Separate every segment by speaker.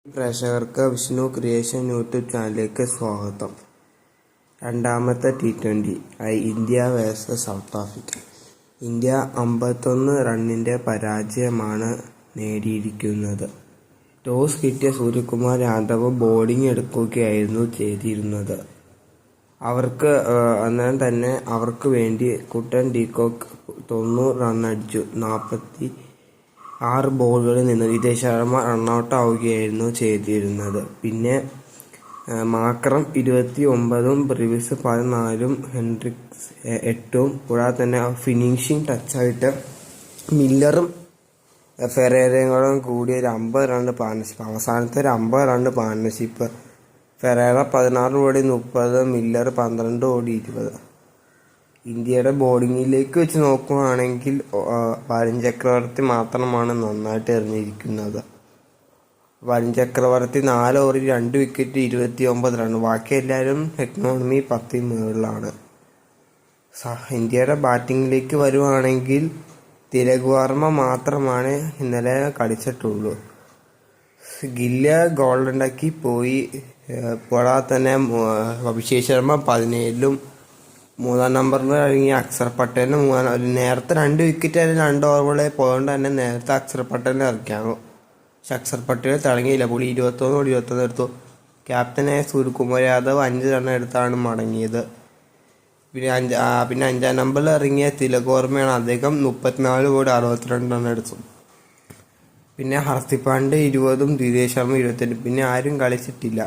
Speaker 1: പ്രേക്ഷകർക്ക് Vishnu creation YouTube ചാനലിലേക്ക് സ്വാഗതം. രണ്ടാമത്തെ T20 India versus south Africa. India 51 റണ്ണിൻ്റെ പരാജയമാണ് നേടിയിരിക്കുന്നത്. ടോസ് കിട്ടിയ സൂര്യകുമാർ യാദവ് ബോളിംഗ് എടുക്കുകയായിരുന്നു ചെയ്തിരുന്നത്. അന്നേരം തന്നെ അവർക്ക് വേണ്ടി കുട്ടൻ ഡീകോക്ക് 90 റണ്ണടിച്ചു. 46 ബോളുകളിൽ നിന്ന് വിദേശ ശർമ്മ റണ്ണൌട്ട് ആവുകയായിരുന്നു ചെയ്തിരുന്നത്. പിന്നെ മാക്രം 29ഉം ബ്രിവിസ് 14ഉം ഹെൻഡ്രിക്സ് 8ഉം കൂടാതെ തന്നെ ഫിനിഷിംഗ് ടച്ചായിട്ട് മില്ലറും ഫെറേറയും കൂടി ഒരു 50 റൺ പാർട്ണർഷിപ്പ്. അവസാനത്തെ ഒരു 50 റൺ പാർട്ണർഷിപ്പ്. ഫെറേറ 16 ഓടി 30, മില്ലർ 12 ഓടി 20. ഇന്ത്യയുടെ ബോളിങ്ങിലേക്ക് വെച്ച് നോക്കുകയാണെങ്കിൽ വരുൺ ചക്രവർത്തി മാത്രമാണ് നന്നായിട്ട് എറിഞ്ഞിരിക്കുന്നത്. വരുൺ ചക്രവർത്തി 4 ഓവറിൽ 2 വിക്കറ്റ് 29 റൺ. ബാക്കി എല്ലാവരും എക്കണോമി 10 മുകളിലാണ്. ഇന്ത്യയുടെ ബാറ്റിങ്ങിലേക്ക് വരുവാണെങ്കിൽ തിലക് വർമ്മ മാത്രമാണ് ഇന്നലെ കളിച്ചിട്ടുള്ളൂ. ഗില്ല് ഗോൾഡൻ ഡക്കി പോയി. കൂടാതെ തന്നെ അഭിഷേക് ശർമ്മ 17ലും 3-ാം നമ്പറിൽ ഇറങ്ങിയ അക്ഷർ പട്ടേലിന് നേരത്തെ 2 വിക്കറ്റ് ആയാലും 2 ഓവറുകളെ പോയതുകൊണ്ട് തന്നെ നേരത്തെ അക്ഷർ പട്ടേലിനെ ഇറക്കിയാണ്. പക്ഷെ അക്ഷർ പട്ടേൽ തിളങ്ങിയില്ല. പുള്ളി 21 എടുത്തു. ക്യാപ്റ്റനായ സൂര്യകുമാർ യാദവ് 5 റൺ എടുത്താണ് മടങ്ങിയത്. പിന്നെ 5-ാം നമ്പറിൽ ഇറങ്ങിയ തിലക് വർമ്മയാണ്. അദ്ദേഹം 34 ഓടി 62 റൺ എടുത്തു. പിന്നെ ഹർദിക് പാണ്ഡ്യ 20ഉം വിദേശ ശർമ്മ 28. പിന്നെ ആരും കളിച്ചിട്ടില്ല.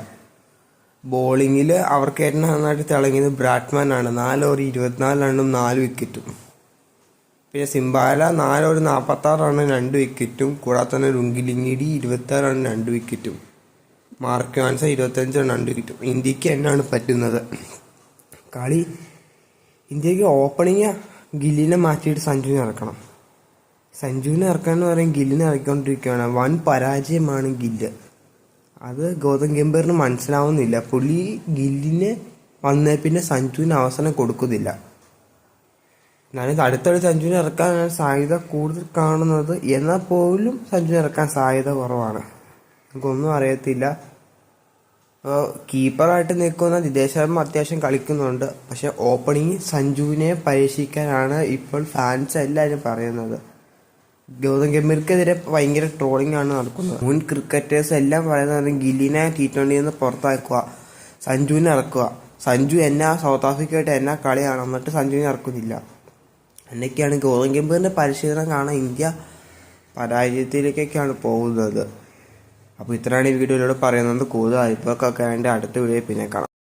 Speaker 1: ബോളിങ്ങിൽ അവർക്ക് ഏറ്റവും നന്നായിട്ട് തിളങ്ങിയത് ബ്രാഡ്മാൻ ആണ്. 4 ഓവർ 24 റണ്ണും 4 വിക്കറ്റും. പിന്നെ സിംബാല 4 ഓവർ 46 റണ്ണും 2 വിക്കറ്റും. കൂടാതെ തന്നെ ലുങ്കിലിങ്ങിടി 26 റണ്ണും 2 വിക്കറ്റും. മാർക്ക് വാൻസ 25 റൺ 2 വിക്കറ്റും. ഇന്ത്യക്ക് എന്നാണ് പറ്റുന്നത്? ഇന്ത്യക്ക് ഓപ്പണിങ് ഗില്ലിനെ മാറ്റിയിട്ട് സഞ്ജുവിനെ ഇറക്കണം. സഞ്ജുവിനെ ഇറക്കാന്ന് പറയും, ഗില്ലിനെ ഇറക്കിക്കൊണ്ടിരിക്കുകയാണ്. വൻ പരാജയമാണ് ഗില്ല്. അത് ഗൗതം ഗംഭീറിന് മനസ്സിലാവുന്നില്ല. പുള്ളി ഗില്ലിന് വന്നേ പിന്നെ സഞ്ജുവിന് അവസരം കൊടുക്കുന്നില്ല. എന്നാലും അടുത്തടുത്ത് സഞ്ജുവിനെ ഇറക്കാനാണ് സാധ്യത കൂടുതൽ കാണുന്നത്. എന്നാൽ പോലും സഞ്ജുവിനെ ഇറക്കാൻ സാധ്യത കുറവാണ്. നമുക്കൊന്നും അറിയത്തില്ല. കീപ്പറായിട്ട് നിൽക്കുന്ന വിദേശ ശർമ്മ അത്യാവശ്യം കളിക്കുന്നുണ്ട്. പക്ഷെ ഓപ്പണിങ് സഞ്ജുവിനെ പരീക്ഷിക്കാനാണ് ഇപ്പോൾ ഫാൻസ് എല്ലാവരും പറയുന്നത്. ഗൗതം ഗംഭീർക്കെതിരെ ഭയങ്കര ട്രോളിംഗ് ആണ് നടക്കുന്നത്. മുൻ ക്രിക്കറ്റേഴ്സ് എല്ലാം പറയുന്നത് ഗില്ലിനെ T20 പുറത്താക്കുക, സഞ്ജുവിനെ ഇറക്കുക. സഞ്ജു സൗത്ത് ആഫ്രിക്കയായിട്ട് കളിയാണ്, എന്നിട്ട് സഞ്ജുവിനെ ഇറക്കുന്നില്ല. എന്നൊക്കെയാണ് ഗൗതം ഗംഭീറിന്റെ പരിശീലനം കാണാൻ ഇന്ത്യ പരാജയത്തിലേക്കൊക്കെയാണ് പോകുന്നത്. അപ്പോൾ ഇത്രയാണ് ഈ വീഡിയോയിലൂടെ പറയുന്നത്. കൂടുതൽ അഭിപ്രായമൊക്കെ വേണ്ടി അടുത്ത വീഡിയോയിൽ പിന്നെ കാണാം.